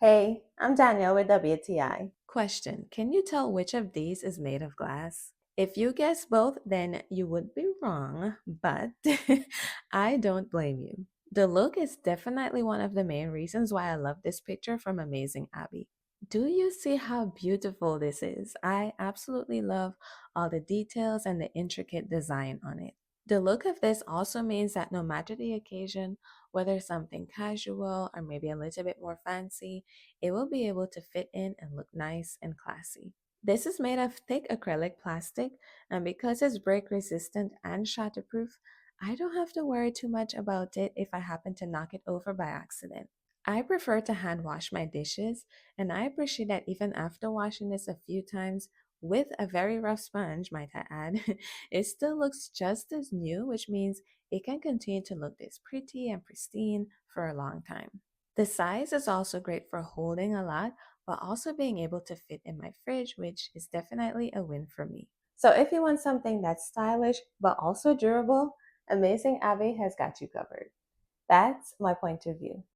Hey, I'm Danielle with WTI. Question: can you tell which of these is made of glass? If you guess both, then you would be wrong, but I don't blame you. The look is definitely one of the main reasons why I love this picture from Amazing Abby. Do you see how beautiful this is? I absolutely love all the details and the intricate design on it. The look of this also means that no matter the occasion, whether something casual or maybe a little bit more fancy, it will be able to fit in and look nice and classy. This is made of thick acrylic plastic, and because it's break resistant and shatterproof, I don't have to worry too much about it if I happen to knock it over by accident. I prefer to hand wash my dishes, and I appreciate that even after washing this a few times with a very rough sponge, might I add, it still looks just as new, which means it can continue to look this pretty and pristine for a long time. The size is also great for holding a lot, but also being able to fit in my fridge, which is definitely a win for me. So, if you want something that's stylish but also durable, Amazing Abby has got you covered. That's my point of view.